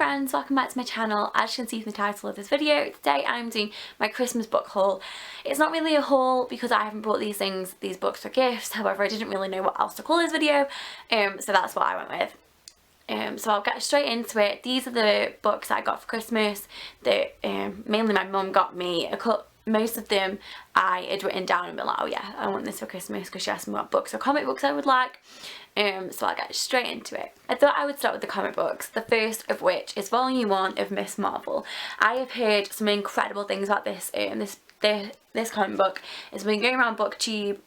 friends, welcome back to my channel. As you can see from the title of this video, today I'm doing my Christmas book haul. It's not really a haul because I haven't bought these books for gifts, however I didn't really know what else to call this video, so that's what I went with. So I'll get straight into it. These are the books that I got for Christmas that mainly my mum got me. Most of them I had written down and been like, oh yeah, I want this for Christmas, because she asked me what books or comic books I would like. So I'll get straight into it. I thought I would start with the comic books, the first of which is volume 1 of Miss Marvel. I have heard some incredible things about this this comic book. It's been going around BookTube.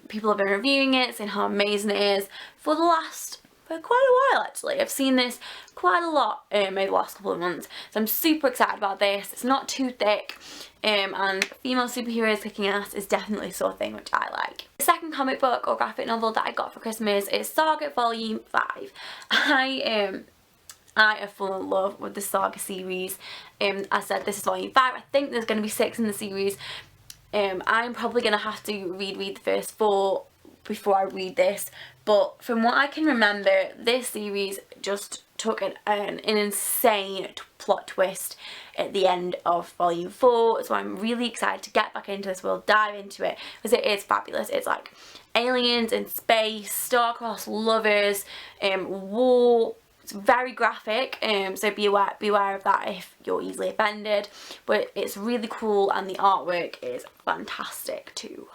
People have been reviewing it, saying how amazing it is for quite a while actually. I've seen this quite a lot over the last couple of months, so I'm super excited about this. It's not too thick, and female superheroes kicking ass is definitely the sort of thing which I like. The second comic book or graphic novel that I got for Christmas is Saga Volume 5. I am full in love with the Saga series. I said this is Volume 5. I think there's going to be 6 in the series. I'm probably going to have to read the first 4 before I read this, but from what I can remember, this series just took an insane plot twist at the end of Volume 4, so I'm really excited to get back into this world, dive into it, because it is fabulous. It's like aliens in space, star-crossed lovers, war. It's very graphic, so beware of that if you're easily offended, but it's really cool and the artwork is fantastic too.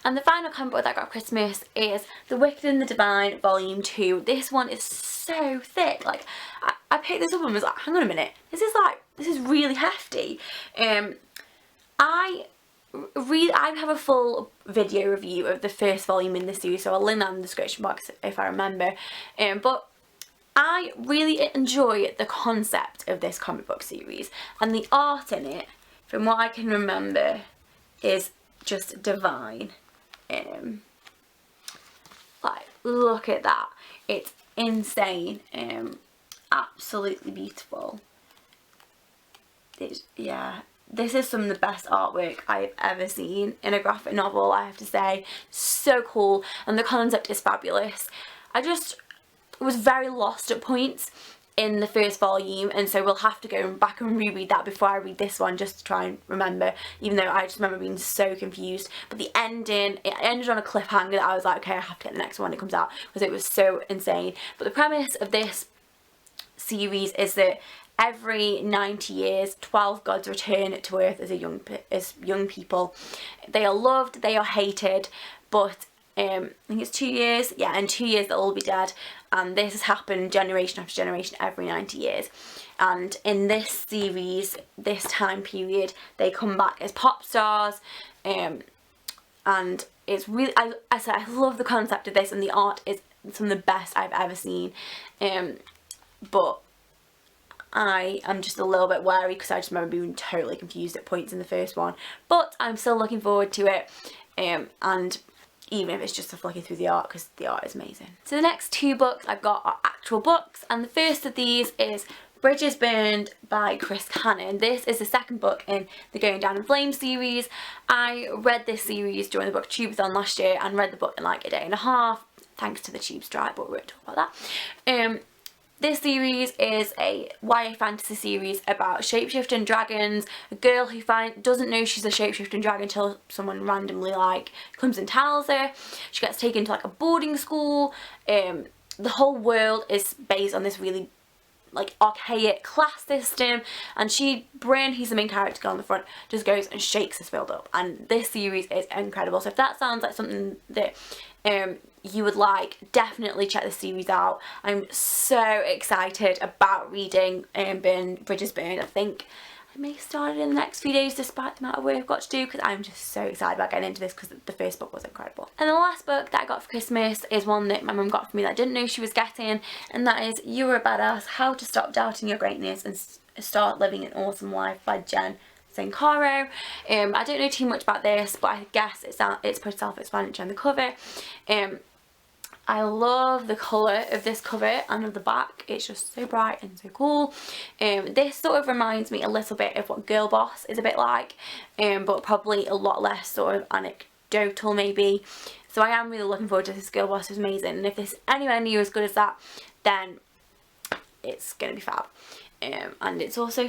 And the final comic book that I got for Christmas is The Wicked and the Divine Volume 2. This one is so thick. Like, I picked this up and was like, hang on a minute, this is really hefty. I have a full video review of the first volume in this series, so I'll link that in the description box if I remember. But I really enjoy the concept of this comic book series, and the art in it, from what I can remember, is just divine. Like, look at that, it's insane. Absolutely beautiful. Yeah, this is some of the best artwork I've ever seen in a graphic novel, I have to say. So cool, and the concept is fabulous. I just was very lost at points in the first volume, and so we'll have to go back and reread that before I read this one, just to try and remember, even though I just remember being so confused. But the ending, it ended on a cliffhanger that I was like, okay, I have to get the next one when it comes out, because it was so insane. But the premise of this series is that every 90 years 12 gods return to Earth as young people. They are loved, they are hated, but I think it's 2 years, yeah, in 2 years they'll all be dead, and this has happened generation after generation every 90 years. And in this series, this time period, they come back as pop stars, and it's really, I love the concept of this, and the art is some of the best I've ever seen, but I am just a little bit wary because I just remember being totally confused at points in the first one, but I'm still looking forward to it, and even if it's just a flicking through the art, because the art is amazing. So the next 2 books I've got are actual books, and the first of these is Bridges Burned by Chris Cannon. This is the second book in the Going Down in Flames series. I read this series during the BookTube-a-thon last year and read the book in like a day and a half, thanks to the tube strike, but we won't talk about that. This series is a YA fantasy series about shapeshifting dragons. A girl who doesn't know she's a shapeshifting dragon until someone randomly comes and tells her. She gets taken to a boarding school. The whole world is based on this really archaic class system, and Bryn, who's the main character on the front, just goes and shakes this world up, and this series is incredible. So if that sounds like something that you would like, definitely check this series out. I'm so excited about reading Bridges Burned. I think I may start it in the next few days despite the amount of work I've got to do, because I'm just so excited about getting into this, because the first book was incredible. And the last book that I got for Christmas is one that my mum got for me that I didn't know she was getting, and that is You're a Badass, How to Stop Doubting Your Greatness and Start Living an Awesome Life by Jen Sincaro. I don't know too much about this, but I guess it's pretty self-explanatory on the cover. I love the colour of this cover and of the back. It's just so bright and so cool. This sort of reminds me a little bit of what Girl Boss is a bit like, but probably a lot less sort of anecdotal maybe. So I am really looking forward to this. Girl Boss is amazing, and if this is anywhere near as good as that, then it's going to be fab. And it's also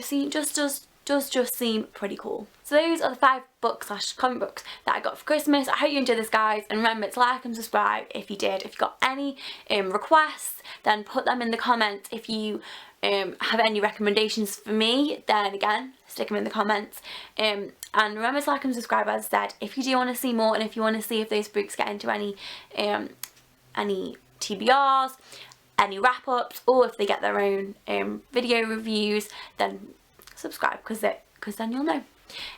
does just seem pretty cool. So those are the 5 books slash comic books that I got for Christmas. I hope you enjoyed this, guys, and remember to like and subscribe if you did. If you got any requests, then put them in the comments. If you have any recommendations for me, then again, stick them in the comments. And remember to like and subscribe, as I said, if you do want to see more, and if you want to see if those books get into any TBRs, any wrap-ups, or if they get their own video reviews, then subscribe, because then you'll know.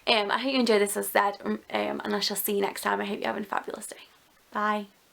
I hope you enjoyed this, as I said, and I shall see you next time. I hope you're having a fabulous day. Bye.